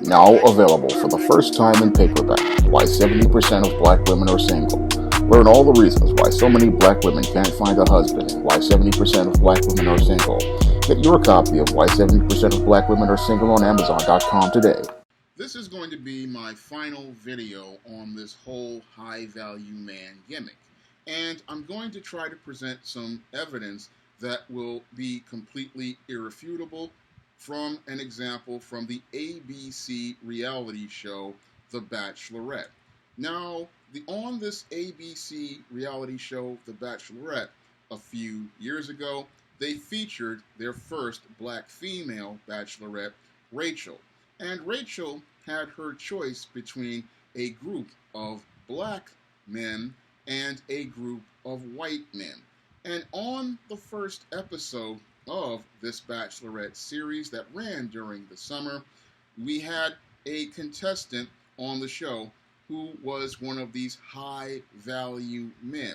Now available for the first time in paperback. Why 70% of black women are single. Learn all the reasons why so many black women can't find a husband and why 70% of black women are single. Get your copy of Why 70% of Black Women Are Single on Amazon.com today. This is going to be my final video on this whole high value man gimmick. And I'm going to try to present some evidence that will be completely irrefutable from an example from the ABC reality show, The Bachelorette. Now, on this ABC reality show, The Bachelorette, a few years ago, they featured their first black female bachelorette, Rachel. And Rachel had her choice between a group of black men and a group of white men. And on the first episode of this Bachelorette series that ran during the summer, we had a contestant on the show who was one of these high value men.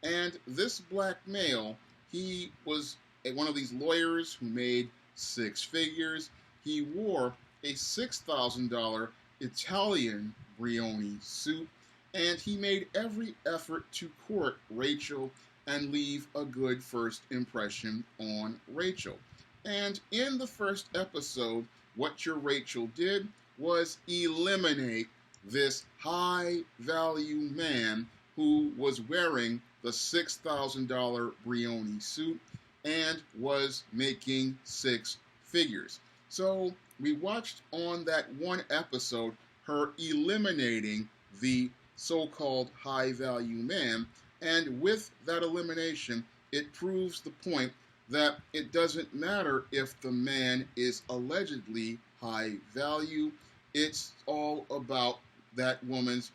And this black male, he was one of these lawyers who made six figures. He wore a $6,000 Italian Brioni suit, and he made every effort to court Rachel and leave a good first impression on Rachel. And in the first episode, what your Rachel did was eliminate this high value man who was wearing the $6,000 Brioni suit and was making six figures. So we watched on that one episode her eliminating the so-called high value man, and with that elimination, it proves the point that it doesn't matter if the man is allegedly high value. It's all about that woman's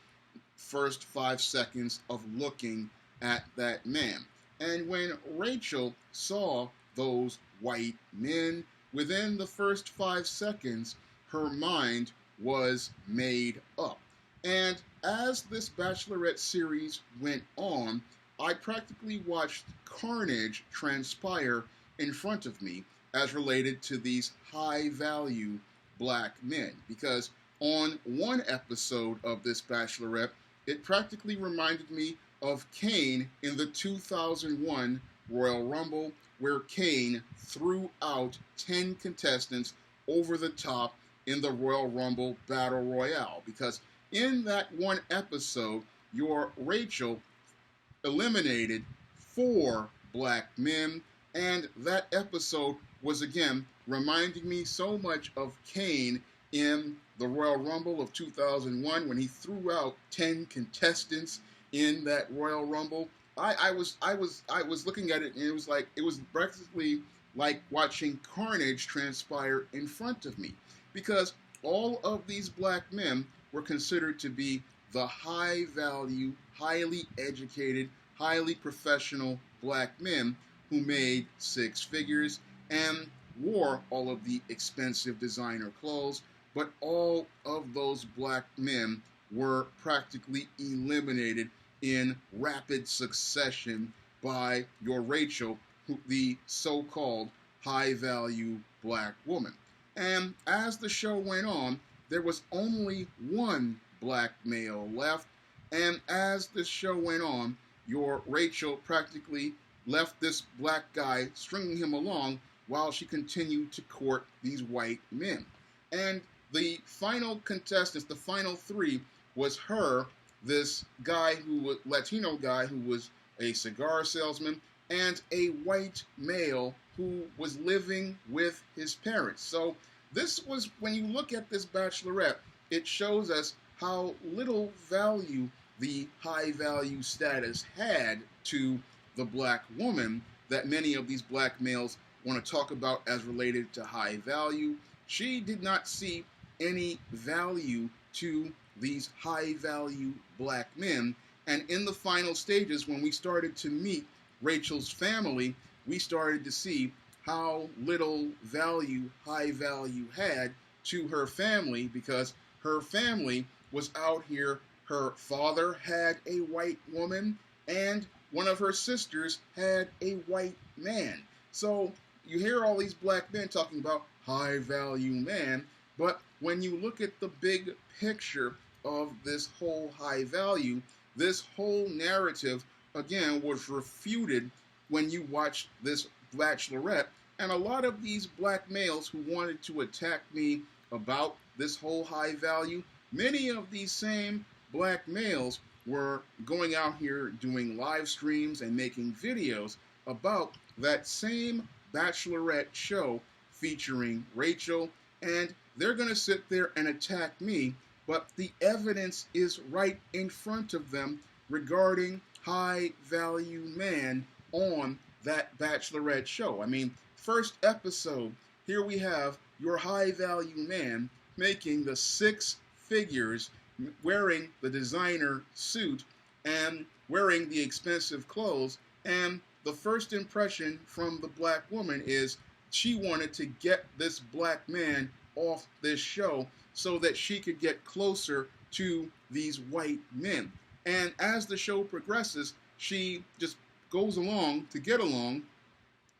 first 5 seconds of looking at that man. And when Rachel saw those white men, within the first 5 seconds, her mind was made up. And as this Bachelorette series went on, I practically watched carnage transpire in front of me as related to these high value black men. Because on one episode of this Bachelorette, it practically reminded me of Kane in the 2001 Royal Rumble, where Kane threw out 10 contestants over the top in the Royal Rumble Battle Royale. Because in that one episode, your Rachel eliminated 4 black men, and that episode was again reminding me so much of Kane in the Royal Rumble of 2001 when he threw out 10 contestants in that Royal Rumble. I was looking at it, and it was practically like watching carnage transpire in front of me, because all of these black men were considered to be the high value, highly educated, highly professional black men who made six figures and wore all of the expensive designer clothes. But all of those black men were practically eliminated in rapid succession by your Rachel, the so-called high-value black woman. And as the show went on, there was only one black male left. And as the show went on, your Rachel practically left this black guy stringing him along while she continued to court these white men. And the final contestants, the final 3, was her, this guy Latino guy who was a cigar salesman, and a white male who was living with his parents. So this was, when you look at this Bachelorette, it shows us how little value the high value status had to the black woman that many of these black males want to talk about as related to high value. She did not see any value to these high value black men. And in the final stages, when we started to meet Rachel's family, we started to see how little value high value had to her family, because her family was out here. Her father had a white woman, and one of her sisters had a white man. So you hear all these black men talking about high value man, But when you look at the big picture of this whole high value, this whole narrative again was refuted when you watched this Bachelorette. And a lot of these black males who wanted to attack me about this whole high value, many of these same black males were going out here doing live streams and making videos about that same Bachelorette show featuring Rachel, and they're going to sit there and attack me, but the evidence is right in front of them regarding high value man on that Bachelorette show. I mean, first episode, here we have your high value man making the six figures, wearing the designer suit and wearing the expensive clothes, and the first impression from the black woman is she wanted to get this black man off this show so that she could get closer to these white men. And as the show progresses, she just goes along to get along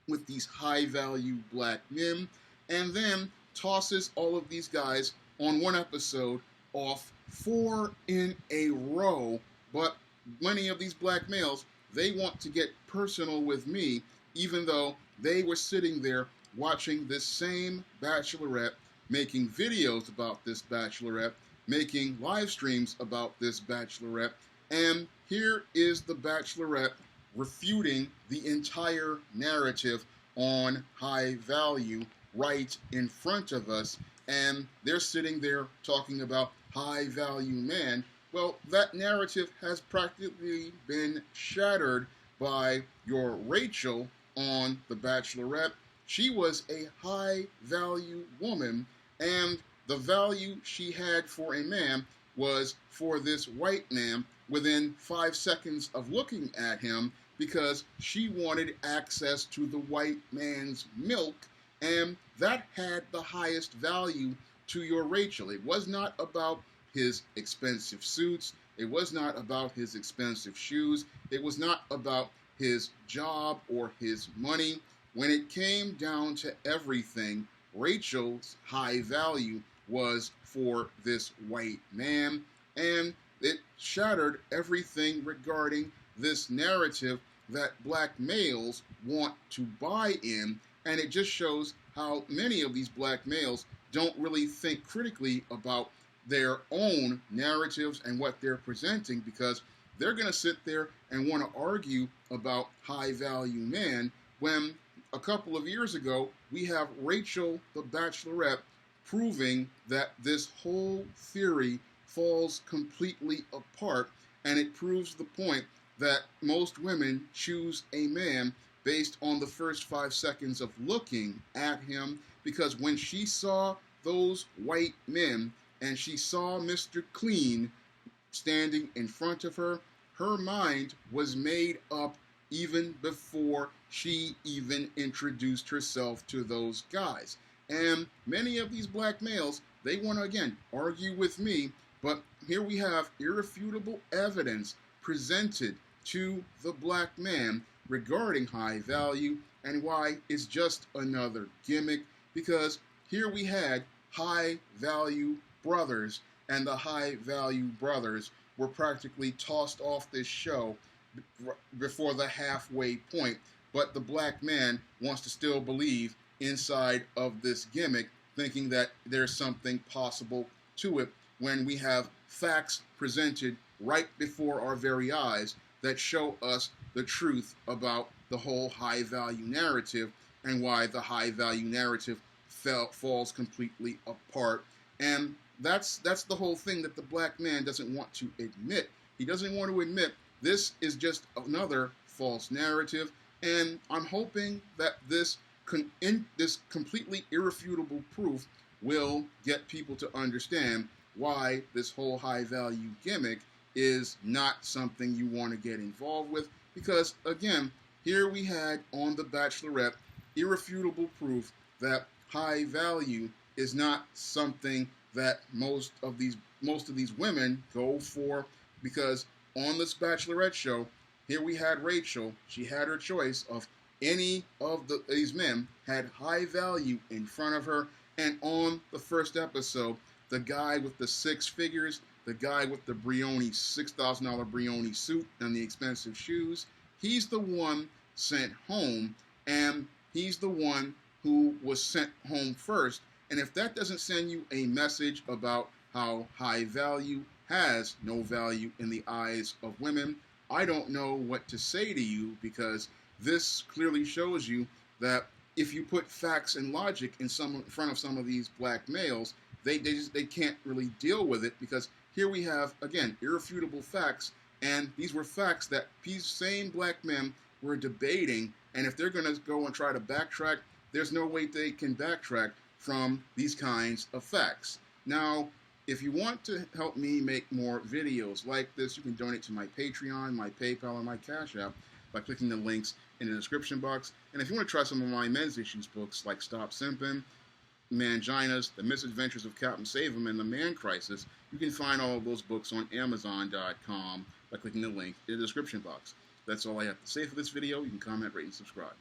with these high value black men, and then tosses all of these guys on one episode off 4 in a row. But many of these black males, they want to get personal with me, even though they were sitting there watching this same Bachelorette, making videos about this Bachelorette, making live streams about this Bachelorette. And here is the Bachelorette refuting the entire narrative on high value right in front of us. And they're sitting there talking about high value man. Well, that narrative has practically been shattered by your Rachel on The Bachelorette. She was a high value woman, and the value she had for a man was for this white man within 5 seconds of looking at him, because she wanted access to the white man's milk, and that had the highest value to your Rachel. It was not about his expensive suits. It was not about his expensive shoes. It was not about his job or his money. When it came down to everything, Rachel's high value was for this white man, and it shattered everything regarding this narrative that black males want to buy in, and it just shows how many of these black males don't really think critically about their own narratives and what they're presenting, because they're going to sit there and want to argue about high value men when a couple of years ago we have Rachel the Bachelorette proving that this whole theory falls completely apart, and it proves the point that most women choose a man based on the first 5 seconds of looking at him, because when she saw those white men and she saw Mr. Clean standing in front of her, her mind was made up even before she even introduced herself to those guys. And many of these black males, they want to again argue with me, but here we have irrefutable evidence presented to the black man regarding high value and why it's just another gimmick, because here we had high value brothers, and the high value brothers were practically tossed off this show before the halfway point, but the black man wants to still believe inside of this gimmick, thinking that there's something possible to it, when we have facts presented right before our very eyes that show us the truth about the whole high value narrative and why the high value narrative falls completely apart. And that's the whole thing that the black man doesn't want to admit. He doesn't want to admit this is just another false narrative, and I'm hoping that this completely irrefutable proof will get people to understand why this whole high value gimmick is not something you want to get involved with, because again, here we had on The Bachelorette irrefutable proof that high value is not something that most of these women go for, because on this Bachelorette show, here we had Rachel. She had her choice of any of these men had high value in front of her, And on the first episode, the guy with the six figures, the guy with the $6,000 Brioni suit and the expensive shoes, he's the one sent home, and he's the one who was sent home first. And if that doesn't send you a message about how high value has no value in the eyes of women, I don't know what to say to you, because this clearly shows you that if you put facts and logic in front of some of these black males, they can't really deal with it, because here we have, again, irrefutable facts, and these were facts that these same black men were debating, and if they're going to go and try to backtrack, there's no way they can backtrack from these kinds of facts. Now, if you want to help me make more videos like this, you can donate to my Patreon, my PayPal, and my Cash App by clicking the links in the description box. And if you want to try some of my men's issues books like Stop Simpin', Manginas, The Misadventures of Captain Save-'em, and The Man Crisis, you can find all of those books on Amazon.com by clicking the link in the description box. That's all I have to say for this video. You can comment, rate, and subscribe.